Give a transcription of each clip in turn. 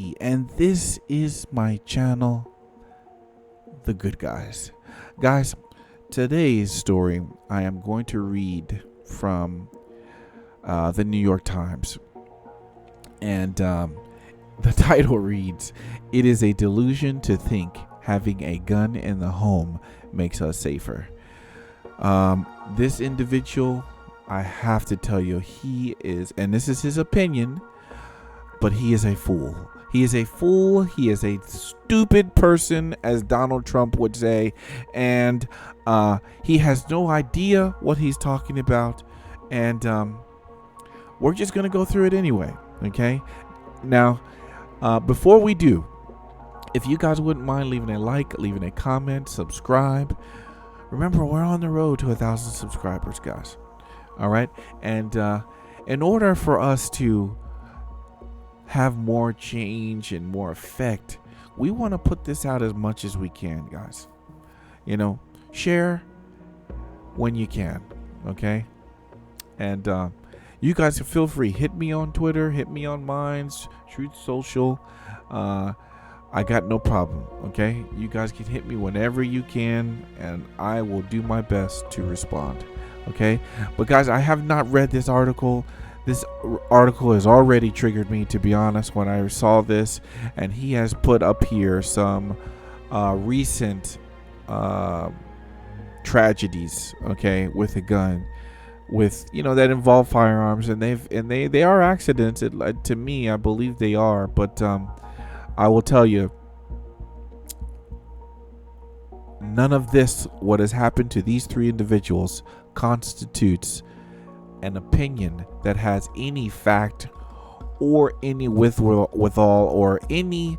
D, and this is my channel, The Good Guys. Guys, today's story I am going to read from the New York Times, and the title reads, "It is a delusion to think having a gun in the home makes us safer." This individual, I have to tell you, he is, and this is his opinion, but he is a fool. He is a fool. He is a stupid person, as Donald Trump would say, and he has no idea what he's talking about, and we're just going to go through it anyway, okay? Now, before we do, if you guys wouldn't mind leaving a like, leaving a comment, subscribe. Remember, we're on the road to 1,000 subscribers, guys. All right? And in order for us to have more change and more effect, we want to put this out as much as we can, guys. You know, share when you can, okay? And you guys feel free. Hit me on Twitter. Hit me on Minds, TruthSocial. I got no problem, okay? You guys can hit me whenever you can, and I will do my best to respond, okay? But guys, I have not read this article. This article has already triggered me, to be honest, when I saw this, and he has put up here some recent tragedies, okay, with a gun, with, you know, that involve firearms, and they are accidents. To me, I believe they are, but I will tell you, none of this, what has happened to these three individuals, constitutes an opinion that has any fact or any withal or any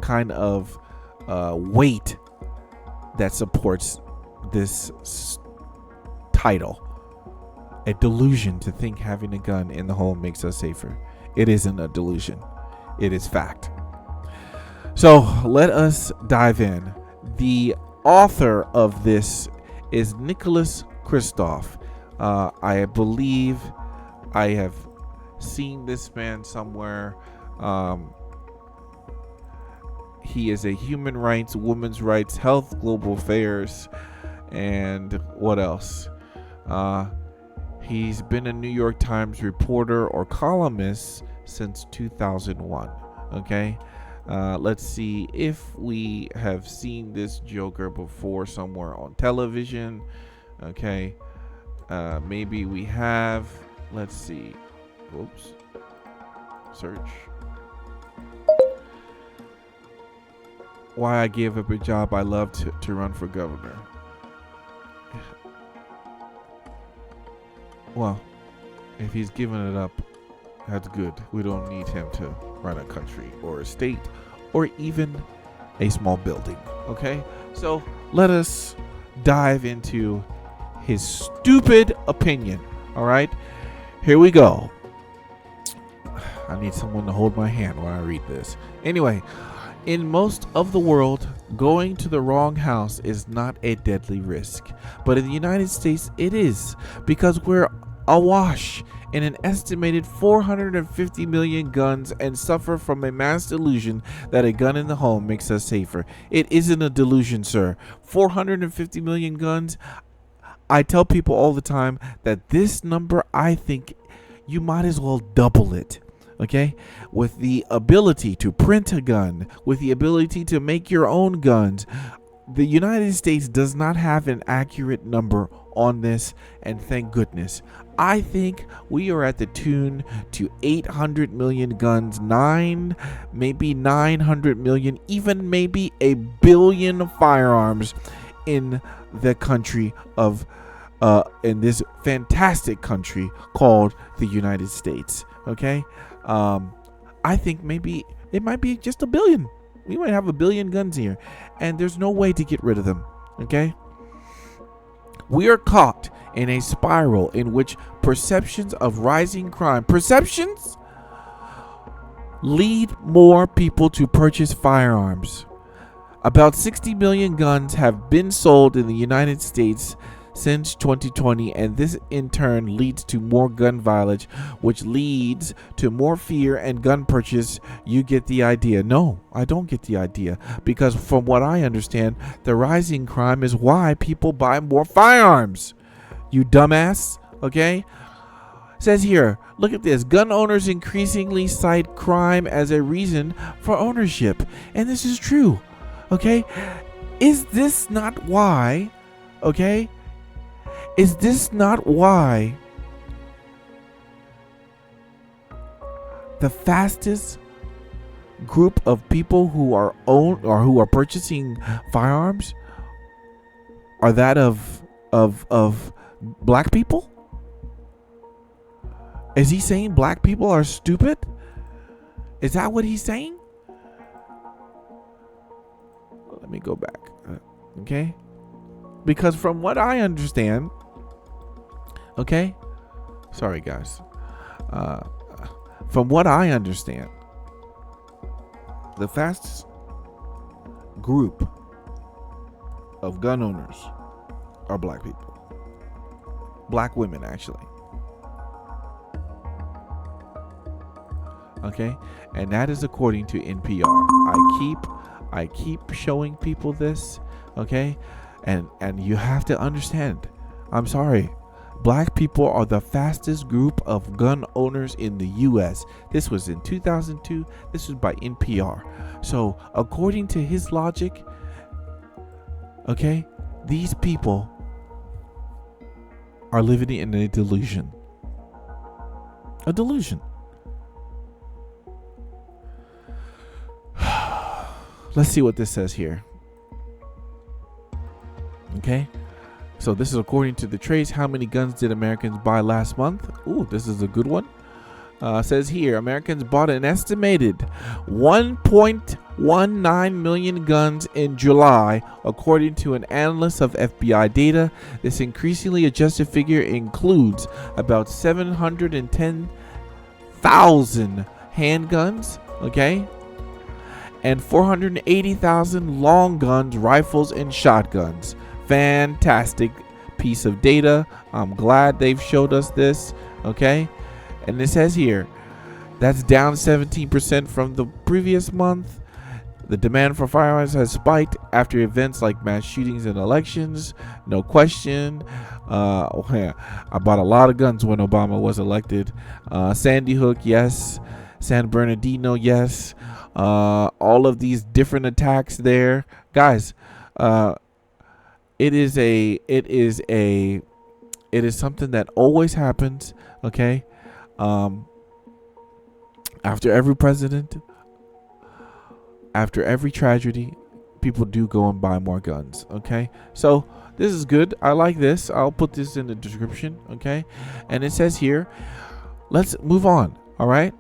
kind of weight that supports this title. A delusion to think having a gun in the home makes us safer. It isn't a delusion. It is fact. So let us dive in. The author of this is Kristof. I believe I have seen this man somewhere. He is a human rights, women's rights, health, global affairs, and what else? He's been a New York Times reporter or columnist since 2001. Okay. Let's see if we have seen this Joker before somewhere on television. Okay. Maybe we have. Let's see. Oops. Search. Why I gave up a job I loved to run for governor. Well, if he's giving it up, that's good. We don't need him to run a country or a state or even a small building. Okay? So let us dive into his stupid opinion. All right? Here we go. I need someone to hold my hand while I read this. Anyway, in most of the world, going to the wrong house is not a deadly risk. But in the United States, it is, because we're awash in an estimated 450 million guns and suffer from a mass delusion that a gun in the home makes us safer. It isn't a delusion, sir. 450 million guns. I tell people all the time that this number, I think you might as well double it. Okay, with the ability to print a gun, with the ability to make your own guns, the United States does not have an accurate number on this, and thank goodness. I think we are at the tune to 800 million guns, maybe 900 million, even maybe a billion firearms in the country of, in this fantastic country called the United States. Okay. I think maybe it might be just a billion. We might have a billion guns here, and there's no way to get rid of them. Okay. We are caught in a spiral in which perceptions of rising crime, perceptions lead more people to purchase firearms. About 60 million guns have been sold in the United States since 2020, and this in turn leads to more gun violence, which leads to more fear and gun purchase. You get the idea. No, I don't get the idea, because from what I understand, the rising crime is why people buy more firearms. You dumbass. Okay? Says here, look at this. Gun owners increasingly cite crime as a reason for ownership. And this is true. Okay? Is this not why? Okay? Is this not why the fastest group of people who are who are purchasing firearms are that of black people? Is he saying black people are stupid? Is that what he's saying? Let me go back. Okay? Because from what I understand, okay? Sorry, guys. From what I understand, the fastest group of gun owners are black people. Black women, actually. Okay? And that is according to NPR. I keep showing people this, okay? And you have to understand. I'm sorry. Black people are the fastest group of gun owners in the US. This was in 2002. This was by NPR. So, according to his logic, okay, these people are living in a delusion. A delusion. Let's see what this says here. Okay. So this is according to the trace. How many guns did Americans buy last month? Ooh, this is a good one. Says here, Americans bought an estimated 1.19 million guns in July, according to an analyst of FBI data. This increasingly adjusted figure includes about 710,000 handguns, okay, and 480,000 long guns, rifles, and shotguns. Fantastic piece of data. I'm glad they've showed us this, okay? And it says here, that's down 17% from the previous month. The demand for firearms has spiked after events like mass shootings and elections. No question. I bought a lot of guns when Obama was elected. Sandy Hook, yes. San Bernardino, yes. All of these different attacks there. Guys, it is something that always happens, okay? After every president, after every tragedy, people do go and buy more guns, okay? So this is good. I like this. I'll put this in the description, okay? And it says here, let's move on, all right?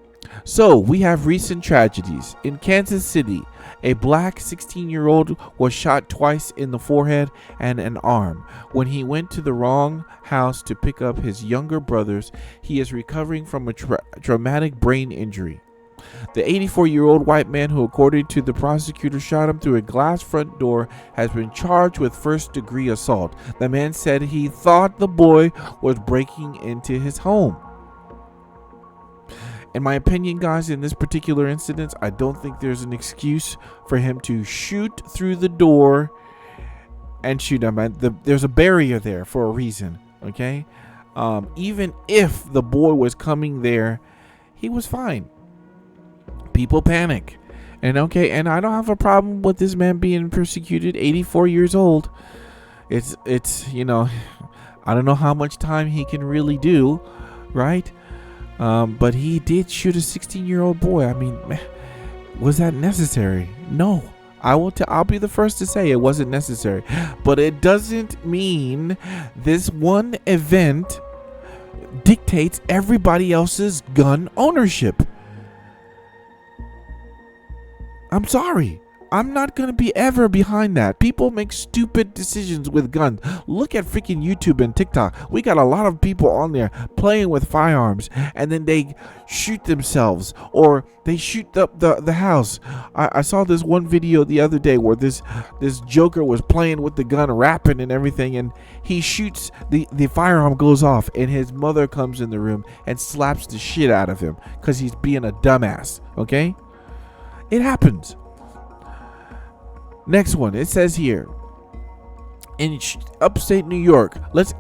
So we have recent tragedies. In Kansas City, a black 16-year-old was shot twice in the forehead and an arm. When he went to the wrong house to pick up his younger brothers, he is recovering from a traumatic brain injury. The 84-year-old white man who, according to the prosecutor, shot him through a glass front door has been charged with first-degree assault. The man said he thought the boy was breaking into his home. In my opinion, guys, in this particular incident, I don't think there's an excuse for him to shoot through the door and shoot him. There's a barrier there for a reason, okay? Even if the boy was coming there, he was fine. People panic. And and I don't have a problem with this man being persecuted, 84 years old. It's I don't know how much time he can really do, right? But he did shoot a 16-year-old boy. I mean, was that necessary? No. I'll be the first to say it wasn't necessary. But it doesn't mean this one event dictates everybody else's gun ownership. I'm sorry. I'm not going to be ever behind that. People make stupid decisions with guns. Look at freaking YouTube and TikTok. We got a lot of people on there playing with firearms, and then they shoot themselves or they shoot up the house. I saw this one video the other day where this joker was playing with the gun, rapping and everything, and he shoots, the firearm goes off, and his mother comes in the room and slaps the shit out of him because he's being a dumbass. Okay? It happens. Next one, it says here in upstate New York. Let's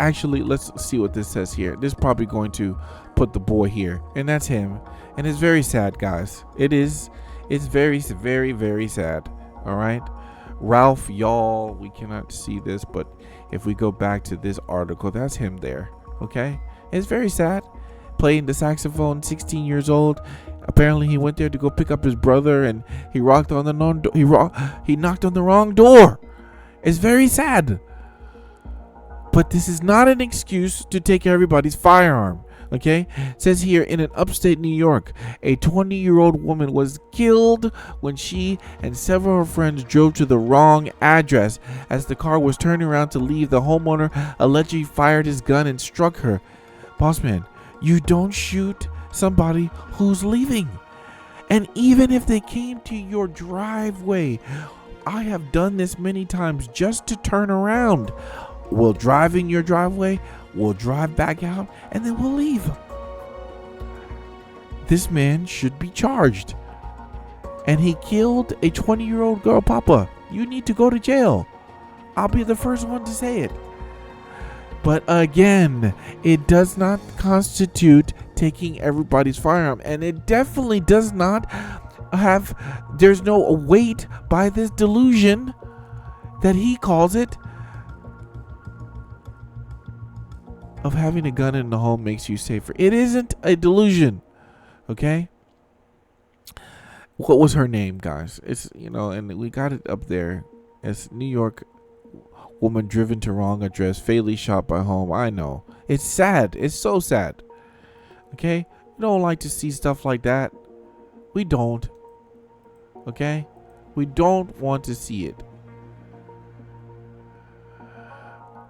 see what this says here. This is probably going to put the boy here, and that's him. And it's very sad, guys. It's very, very, very sad. All right, Ralph, y'all, we cannot see this, but if we go back to this article, that's him there. Okay, it's very sad. Playing the saxophone, 16 years old. Apparently, he went there to go pick up his brother, and he knocked on the wrong door. It's very sad. But this is not an excuse to take everybody's firearm. Okay? It says here, in an upstate New York, a 20-year-old woman was killed when she and several of her friends drove to the wrong address. As the car was turning around to leave, the homeowner allegedly fired his gun and struck her. Boss man, you don't shoot somebody who's leaving. And even if they came to your driveway, I have done this many times just to turn around. We'll drive in your driveway, we'll drive back out, and then we'll leave. This man should be charged. And he killed a 20-year-old girl. Papa, you need to go to jail. I'll be the first one to say it. But again, it does not constitute taking everybody's firearm. And it definitely does not there's no weight by this delusion that he calls it of having a gun in the home makes you safer. It isn't a delusion. Okay? What was her name, guys? It's, and we got it up there. It's New York woman driven to wrong address, fatally shot by home. I know. It's sad. It's so sad. Okay? We don't like to see stuff like that. We don't. Okay? We don't want to see it.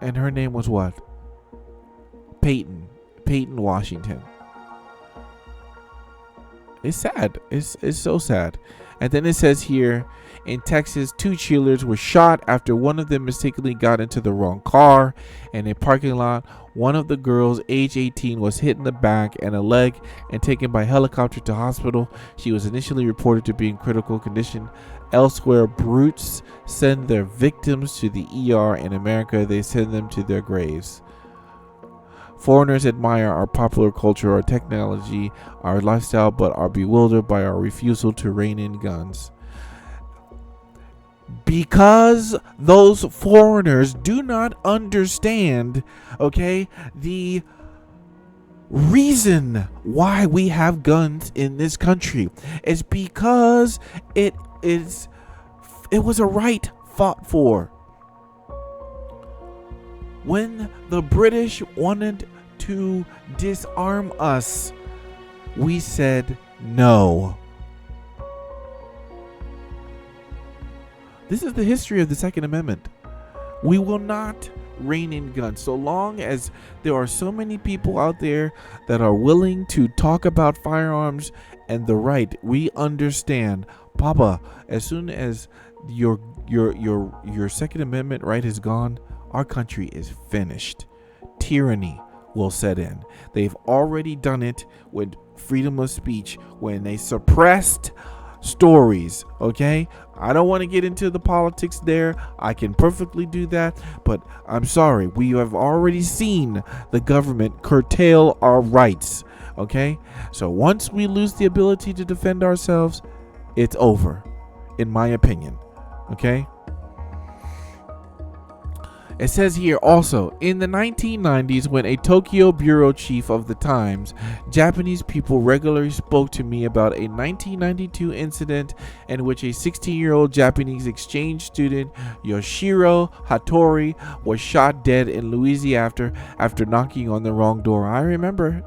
And her name was what? Peyton Washington. It's sad. It's so sad. And then it says here, in Texas, 2 cheerleaders were shot after one of them mistakenly got into the wrong car in a parking lot. One of the girls, age 18, was hit in the back and a leg and taken by helicopter to hospital. She was initially reported to be in critical condition. Elsewhere, brutes send their victims to the ER. In America, they send them to their graves. Foreigners admire our popular culture, our technology, our lifestyle, but are bewildered by our refusal to rein in guns. Because those foreigners do not understand, okay, the reason why we have guns in this country is because it was a right fought for. When the British wanted to disarm us, we said no. This is the history of the Second Amendment. We will not rein in guns. So long as there are so many people out there that are willing to talk about firearms and the right, we understand. Papa, as soon as your Second Amendment right is gone, our country is finished. Tyranny will set in. They've already done it with freedom of speech when they suppressed stories. Okay, I don't want to get into the politics there. I can perfectly do that, but I'm sorry, we have already seen the government curtail our rights. Okay, so once we lose the ability to defend ourselves, it's over, in my opinion. Okay. It says here also, in the 1990s, when a Tokyo bureau chief of the Times, Japanese people regularly spoke to me about a 1992 incident in which a 16-year-old Japanese exchange student, Yoshiro Hattori, was shot dead in Louisiana after knocking on the wrong door. I remember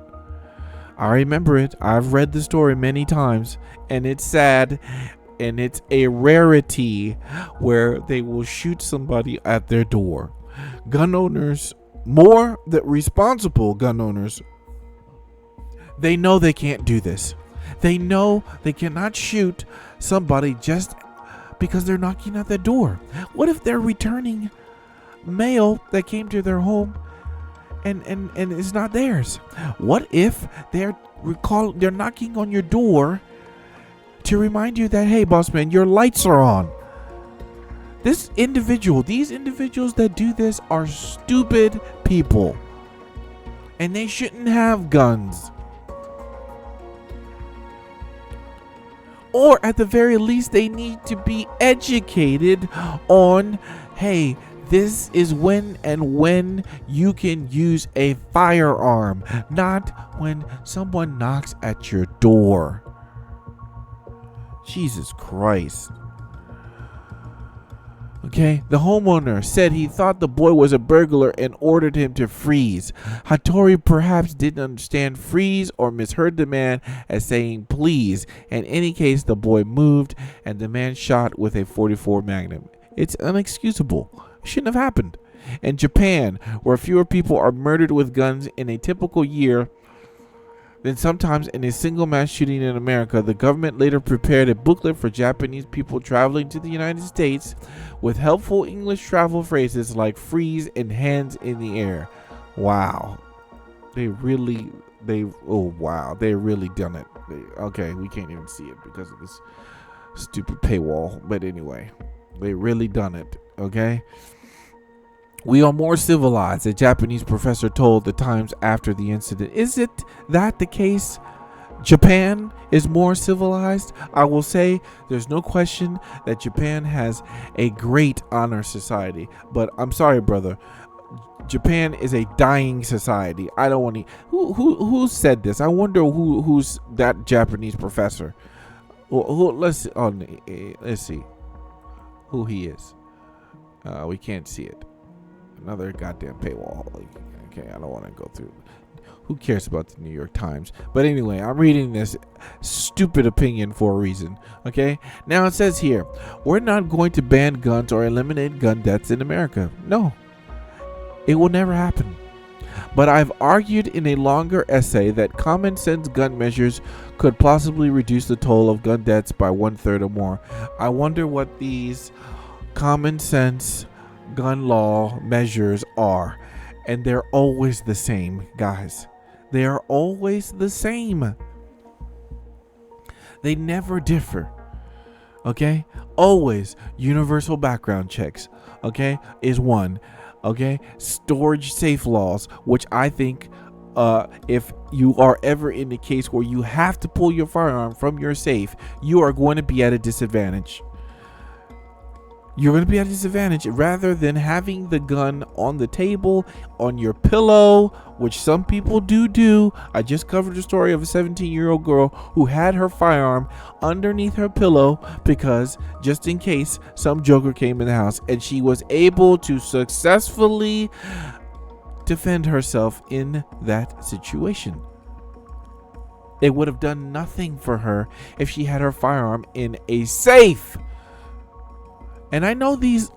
it. I've read the story many times, and it's sad. and it's a rarity where they will shoot somebody at their door. Gun owners, more the responsible gun owners, they know they can't do this. They know they cannot shoot somebody just because they're knocking at their door. What if they're returning mail that came to their home and it's not theirs? What if they're knocking on your door to remind you that, hey, boss man, your lights are on? These individuals that do this are stupid people, and they shouldn't have guns. Or at the very least, they need to be educated on, hey, this is when you can use a firearm, not when someone knocks at your door. Jesus Christ. Okay, the homeowner said he thought the boy was a burglar and ordered him to freeze. Hattori perhaps didn't understand freeze or misheard the man as saying please. In any case, the boy moved and the man shot with a .44 Magnum. It's inexcusable. It shouldn't have happened. In Japan, where fewer people are murdered with guns in a typical year than sometimes in a single mass shooting in America, the government later prepared a booklet for Japanese people traveling to the United States with helpful English travel phrases like freeze and hands in the air. Wow. They really done it. Okay, we can't even see it because of this stupid paywall. But anyway, they really done it. Okay. We are more civilized, a Japanese professor told the Times after the incident. Is it that the case? Japan is more civilized? I will say there's no question that Japan has a great honor society. But I'm sorry, brother. Japan is a dying society. I don't want to. Who said this? I wonder who's that Japanese professor. Let's see who he is. We can't see it. Another goddamn paywall. Okay, I don't want to go through. Who cares about the New York Times? But anyway, I'm reading this stupid opinion for a reason. Okay, now it says here, we're not going to ban guns or eliminate gun deaths in America. No, it will never happen. But I've argued in a longer essay that common sense gun measures could possibly reduce the toll of gun deaths by 1/3 or more. I wonder what these common sense gun law measures are, and they're always the same, guys. They are always the same. They never differ. Okay, always universal background checks. Okay, is one. Okay, storage safe laws, which I think if you are ever in the case where you have to pull your firearm from your safe, you are going to be at a disadvantage. You're going to be at a disadvantage rather than having the gun on the table, on your pillow, which some people do. I just covered the story of a 17-year-old girl who had her firearm underneath her pillow because just in case some joker came in the house, and she was able to successfully defend herself in that situation. It would have done nothing for her if she had her firearm in a safe. And I know these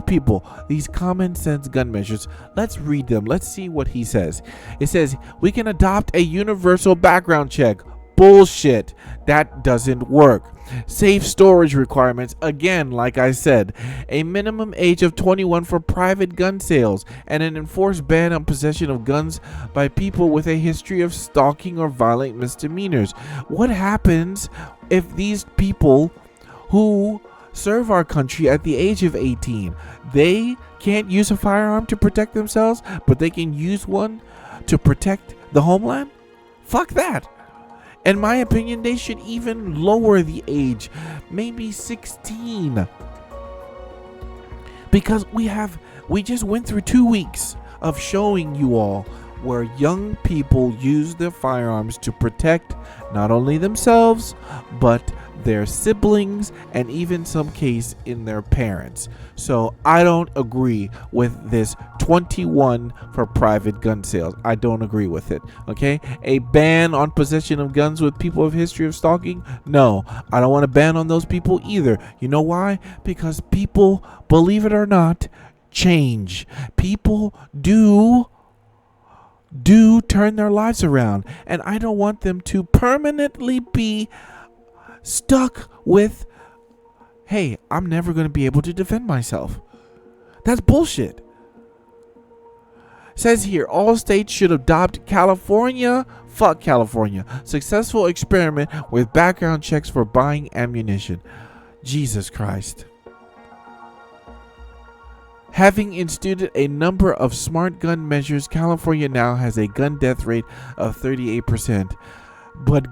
people, these common sense gun measures. Let's read them. Let's see what he says. It says, we can adopt a universal background check. Bullshit. That doesn't work. Safe storage requirements. Again, like I said, a minimum age of 21 for private gun sales and an enforced ban on possession of guns by people with a history of stalking or violent misdemeanors. What happens if these people who serve our country at the age of 18, they can't use a firearm to protect themselves, but they can use one to protect the homeland? Fuck that. In my opinion, they should even lower the age, maybe 16. Because we just went through 2 weeks of showing you all where young people use their firearms to protect not only themselves, but their siblings, and even some case in their parents. So I don't agree with this 21 for private gun sales. I don't agree with it. Okay, a ban on possession of guns with people of history of stalking? No, I don't want to ban on those people either. You know why? Because people, believe it or not, change. People do turn their lives around, and I don't want them to permanently be stuck with, hey, I'm never going to be able to defend myself. That's bullshit. Says here, all states should adopt California. Fuck California. Successful experiment with background checks for buying ammunition. Jesus Christ. Having instituted a number of smart gun measures, California now has a gun death rate of 38%. But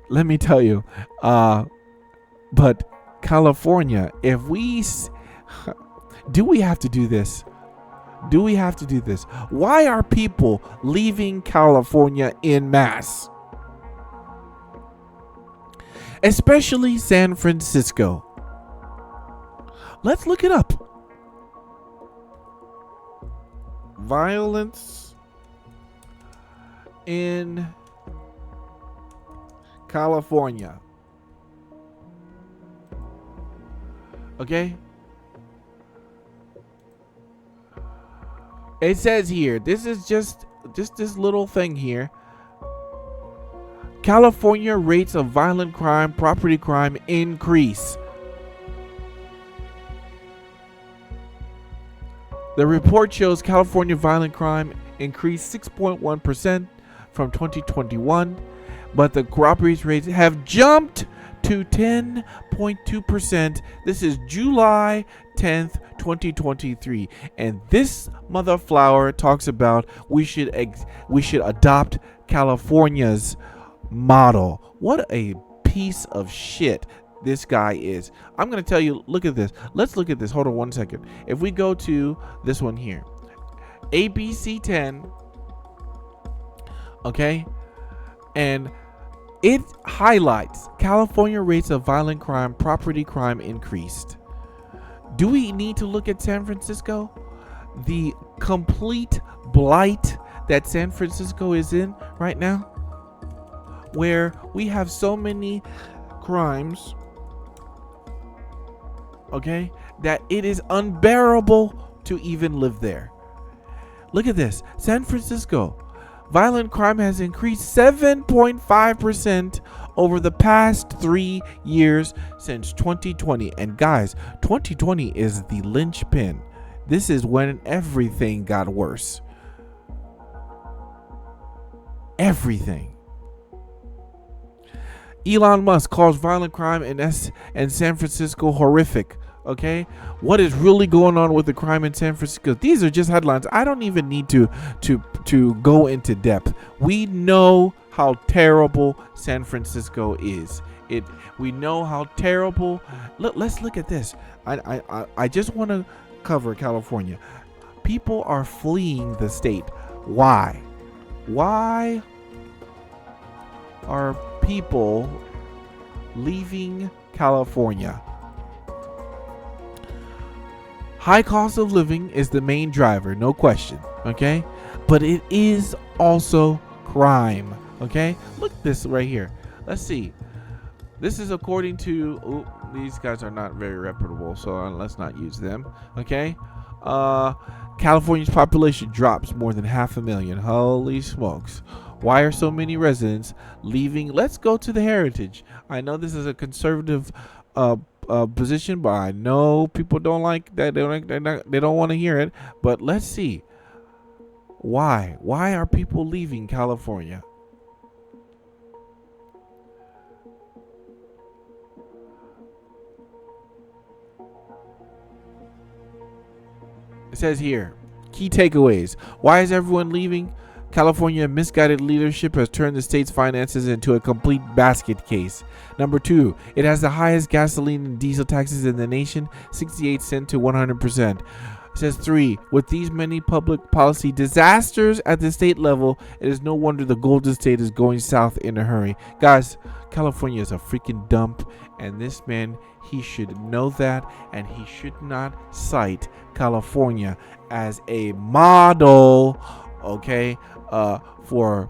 let me tell you, but California, do we have to do this? Do we have to do this? Why are people leaving California en masse? Especially San Francisco. Let's look it up. Violence in California. Okay? It says here, this is just this little thing here. California rates of violent crime, property crime increase. The report shows California violent crime increased 6.1% from 2021, but the robberies rates have jumped to 10.2%. This is July 10th, 2023, and this mother flower talks about we should adopt California's model. What a piece of shit this guy is. I'm going to tell you, look at this. Let's look at this. Hold on one second. If we go to this one here, ABC 10, okay, and it highlights California rates of violent crime, property crime increased. Do we need to look at San Francisco? The complete blight that San Francisco is in right now, where we have so many crimes, okay, that it is unbearable to even live there. Look at this. San Francisco, violent crime has increased 7.5% over the past 3 years since 2020. And guys, 2020 is the linchpin. This is when everything got worse. Everything. Elon Musk calls violent crime in San Francisco horrific. Okay, what is really going on with the crime in San Francisco? These are just headlines. I don't even need to go into depth. We know how terrible San Francisco is. We know how terrible. Let's look at this. I just want to cover California. People are fleeing the state. Why? Why are people leaving California? High cost of living is the main driver, no question, okay? But it is also crime, okay? Look at this right here. Let's see. This is according to, these guys are not very reputable, so let's not use them, okay? California's population drops more than 500,000. Holy smokes. Why are so many residents leaving? Let's go to the heritage. I know this is a conservative position, but I know people don't like that. They don't want to hear it. But let's see. Why are people leaving California? It says here, key takeaways. Why is everyone leaving? California misguided leadership has turned the state's finances into a complete basket case. Number 2, it has the highest gasoline and diesel taxes in the nation, 68 cents to 100%. It says 3. With these many public policy disasters at the state level, it is no wonder the Golden State is going south in a hurry. Guys, California is a freaking dump, and this man, he should know that, and he should not cite California as a model, okay, for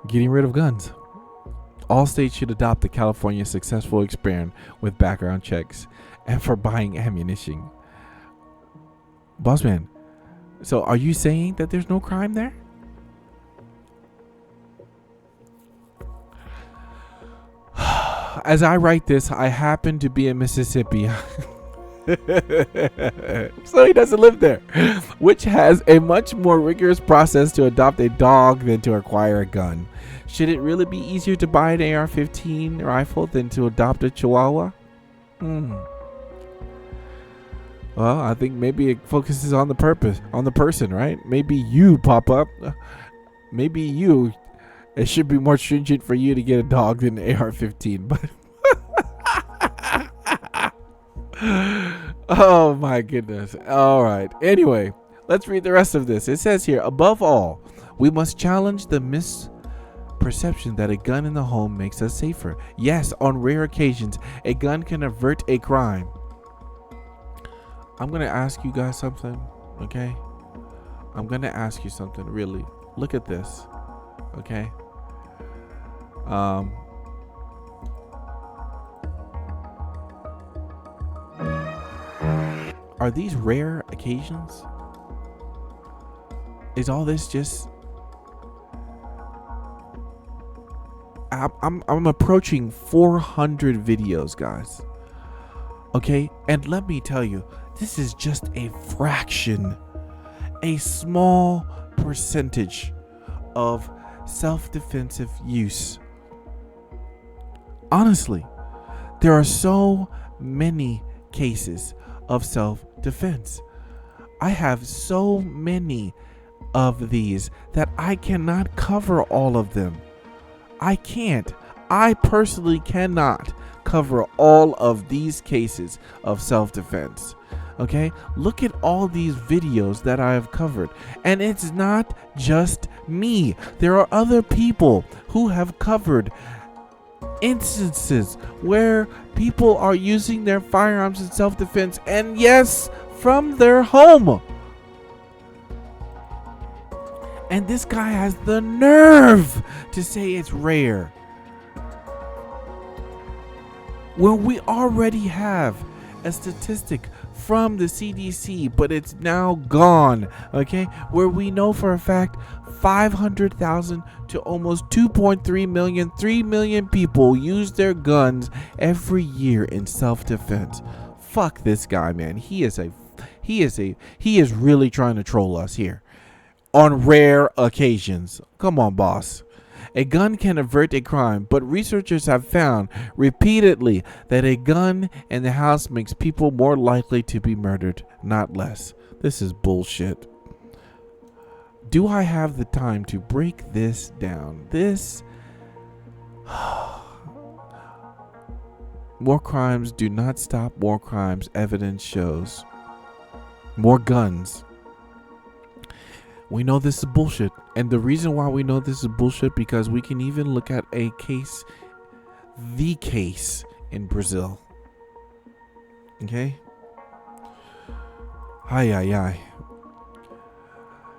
getting rid of guns. All states should adopt the California successful experiment with background checks and for buying ammunition. Bossman, so are you saying that there's no crime there? As I write this, I happen to be in Mississippi. So he doesn't live there, which has a much more rigorous process to adopt a dog than to acquire a gun. Should it really be easier to buy an AR-15 rifle than to adopt a Chihuahua? Well, I think maybe it focuses on the person, right? Maybe you pop up. Maybe you. It should be more stringent for you to get a dog than an AR-15, but. Oh my goodness. All right. Anyway, let's read the rest of this. It says here, above all, we must challenge the misperception that a gun in the home makes us safer. Yes, on rare occasions, a gun can avert a crime. I'm going to ask you guys something, okay? I'm going to ask you something, really. Look at this, okay? Are these rare occasions? Is all this just... I'm approaching 400 videos, guys. Okay? And let me tell you, this is just a fraction, a small percentage of self-defensive use. Honestly, there are so many cases of self-defense. I have so many of these that I cannot cover all of them. I can't. I personally cannot cover all of these cases of self-defense. Okay? Look at all these videos that I have covered. And it's not just me. There are other people who have covered instances where people are using their firearms in self-defense, and yes, from their home. And this guy has the nerve to say it's rare, when we already have a statistic from the CDC, but it's now gone, okay, where we know for a fact 500,000 to almost 2.3 million, 3 million people use their guns every year in self-defense. Fuck this guy, man. He is really trying to troll us here on rare occasions. Come on, boss. A gun can avert a crime, but researchers have found repeatedly that a gun in the house makes people more likely to be murdered, not less. This is bullshit. Do I have the time to break this down? More crimes do not stop more crimes, evidence shows. More guns. We know this is bullshit. And the reason why we know this is bullshit, because we can even look at the case in Brazil. Okay? Ay.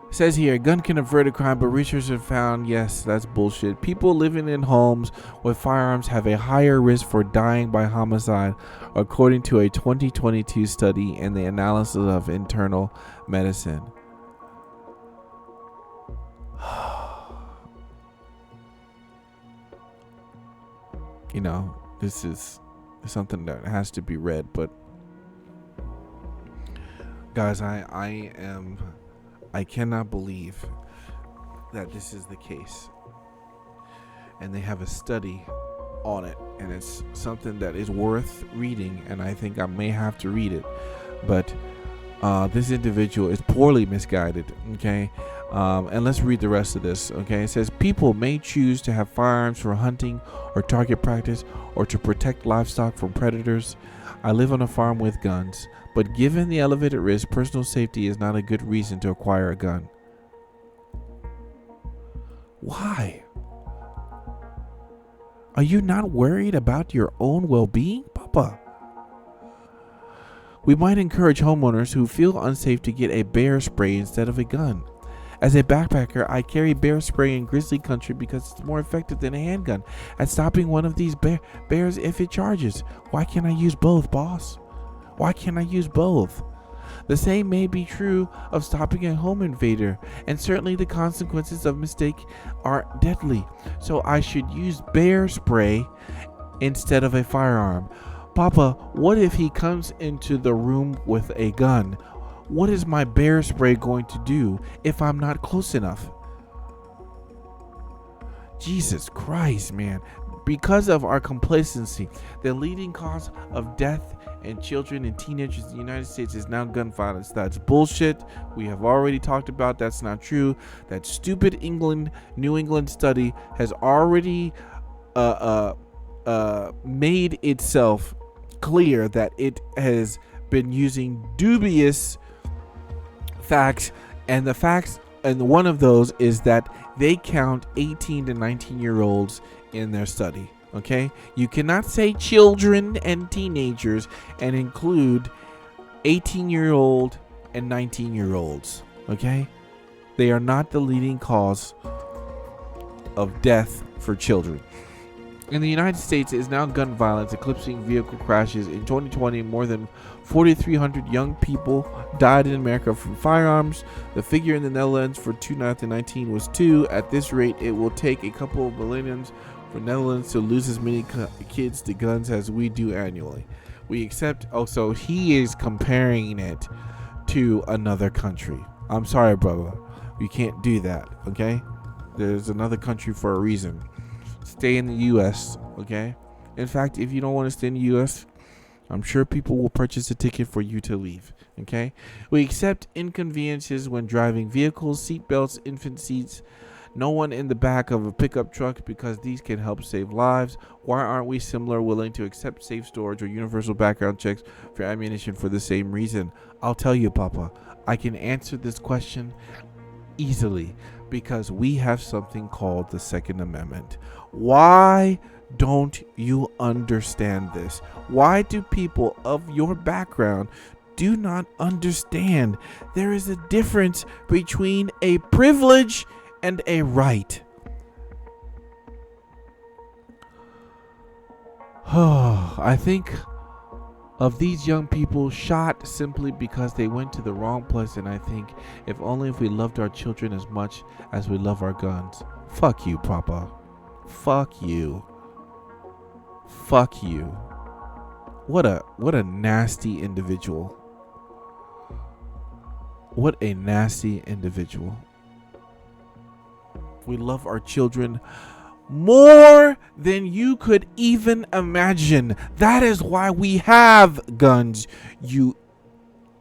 It says here, a gun can avert a crime, but researchers have found, yes, that's bullshit. People living in homes with firearms have a higher risk for dying by homicide, according to a 2022 study in the analysis of internal medicine. You know, this is something that has to be read, but guys, I cannot believe that this is the case. And they have a study on it, and it's something that is worth reading, and I think I may have to read it. But this individual is poorly misguided, okay? And let's read the rest of this. Okay, it says people may choose to have firearms for hunting or target practice or to protect livestock from predators. I live on a farm with guns, but given the elevated risk, personal safety is not a good reason to acquire a gun. Why? Are you not worried about your own well-being, Papa? We might encourage homeowners who feel unsafe to get a bear spray instead of a gun. As a backpacker, I carry bear spray in grizzly country because it's more effective than a handgun at stopping one of these bears if it charges. Why can't I use both, boss? Why can't I use both? The same may be true of stopping a home invader, and certainly the consequences of mistake are deadly. So I should use bear spray instead of a firearm. Papa, what if he comes into the room with a gun? What is my bear spray going to do if I'm not close enough? Jesus Christ, man. Because of our complacency, the leading cause of death in children and teenagers in the United States is now gun violence. That's bullshit. We have already talked about that's not true. That stupid New England study has already made itself clear that it has been using dubious facts, and the facts, and one of those is that they count 18 to 19-year-olds in their study. Okay, you cannot say children and teenagers and include 18-year-old and 19-year-olds. Okay, they are not the leading cause of death for children. In the United States, it is now gun violence eclipsing vehicle crashes. In 2020, more than 4,300 young people died in America from firearms. The figure in the Netherlands for 2019 was 2. At this rate, it will take a couple of millenniums for Netherlands to lose as many kids to guns as we do annually. We accept. Also, he is comparing it to another country. I'm sorry, brother. You can't do that. Okay, there's another country for a reason. Stay in the U.S. Okay. In fact, if you don't want to stay in the U.S., I'm sure people will purchase a ticket for you to leave. Okay. We accept inconveniences when driving vehicles, seat belts, infant seats. No one in the back of a pickup truck because these can help save lives. Why aren't we similar willing to accept safe storage or universal background checks for ammunition for the same reason? I'll tell you, Papa, I can answer this question easily because we have something called the Second Amendment. Why don't you understand this? Why do people of your background do not understand there is a difference between a privilege and a right? I think of these young people shot simply because they went to the wrong place, and I think if only if we loved our children as much as we love our guns. Fuck you, Papa. Fuck you. Fuck you. What a nasty individual. What a nasty individual. We love our children more than you could even imagine. That is why we have guns, you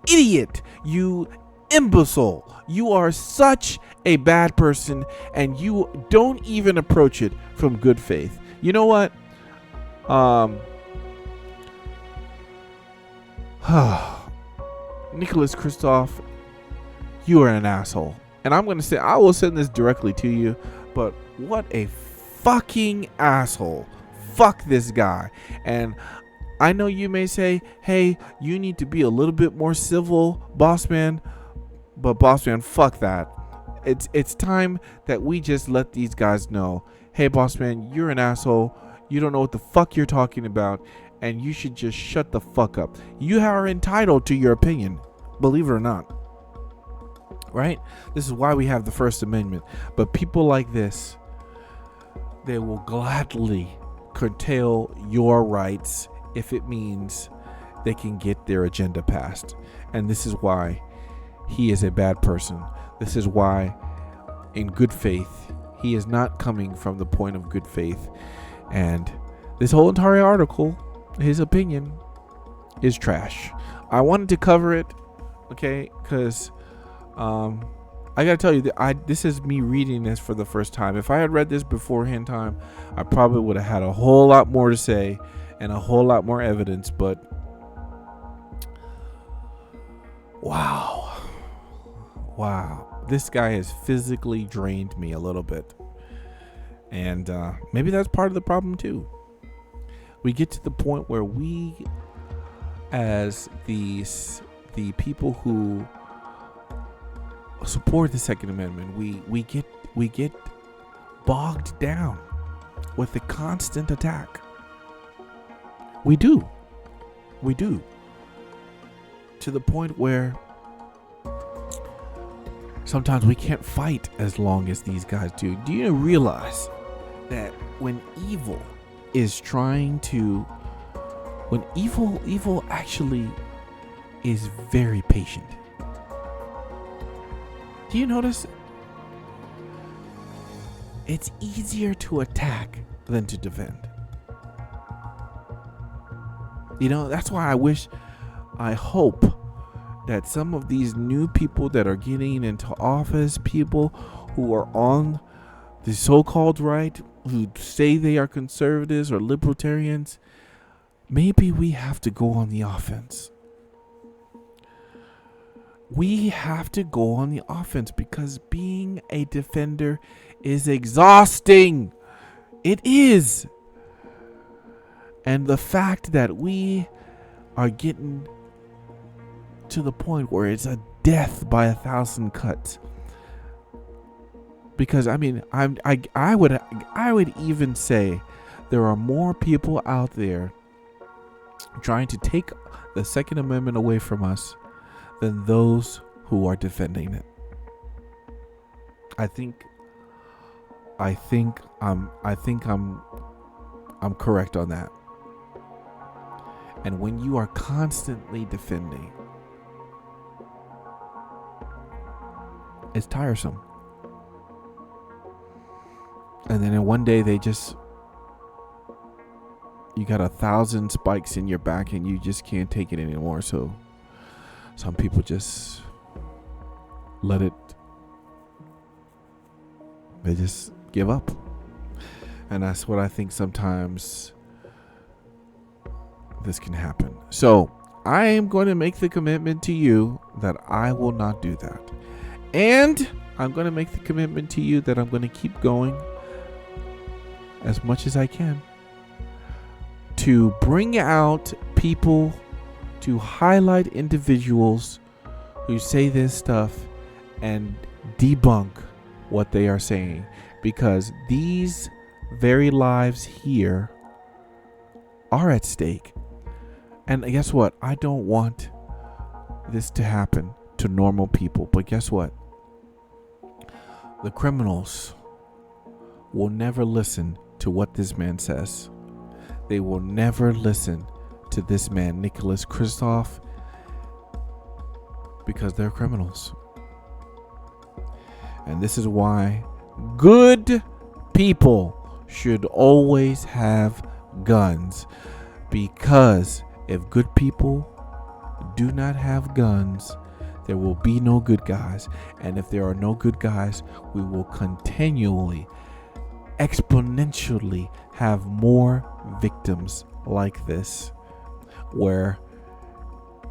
idiot, you imbecile. You are such a bad person, and you don't even approach it from good faith. You know what? Nicholas Kristof, you are an asshole. And I'm going to say, I will send this directly to you, but what a fucking asshole. Fuck this guy. And I know you may say, hey, you need to be a little bit more civil, boss man. But boss man, fuck that. It's time that we just let these guys know, hey, boss man, you're an asshole. You don't know what the fuck you're talking about, and you should just shut the fuck up. You are entitled to your opinion, believe it or not. Right? This is why we have the First Amendment. But people like this, they will gladly curtail your rights if it means they can get their agenda passed. And this is why he is a bad person. This is why, in good faith, he is not coming from the point of good faith. And this whole entire article, his opinion, is trash. I wanted to cover it, okay, because I gotta tell you that this is me reading this for the first time. If I had read this beforehand time, I probably would have had a whole lot more to say and a whole lot more evidence. But wow, this guy has physically drained me a little bit, and maybe that's part of the problem too. We get to the point where we, as the people who support the Second Amendment, we get bogged down with the constant attack. We do, to the point where sometimes we can't fight as long as these guys do. Do you realize that when evil is trying to, when evil actually is very patient? Do you notice? It's easier to attack than to defend. You know, that's why I hope that some of these new people that are getting into office, people who are on the so-called right, who say they are conservatives or libertarians, maybe we have to go on the offense. We have to go on the offense because being a defender is exhausting. It is. And the fact that we are getting to the point where it's a death by 1,000 cuts. Because I mean, I would even say there are more people out there trying to take the Second Amendment away from us than those who are defending it. I think I'm correct on that. And when you are constantly defending, it's tiresome. And then in one day you got 1,000 spikes in your back and you just can't take it anymore. So some people just they just give up. And that's what I think sometimes this can happen. So I am going to make the commitment to you that I will not do that. And I'm going to make the commitment to you that I'm going to keep going as much as I can to bring out people, to highlight individuals who say this stuff and debunk what they are saying, because these very lives here are at stake. And guess what? I don't want this to happen to normal people, but guess what? The criminals will never listen to what this man says. They will never listen to this man, Nicholas Kristof, because they're criminals. And this is why good people should always have guns. Because if good people do not have guns, there will be no good guys. And if there are no good guys, we will continually, exponentially have more victims like this. Where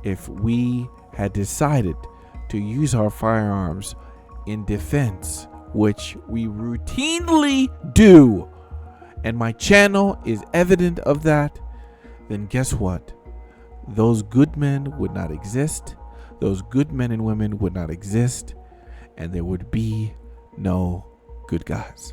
if we had decided to use our firearms in defense, which we routinely do, and my channel is evident of that, then guess what? Those good men would not exist. Those good men and women would not exist, and there would be no good guys.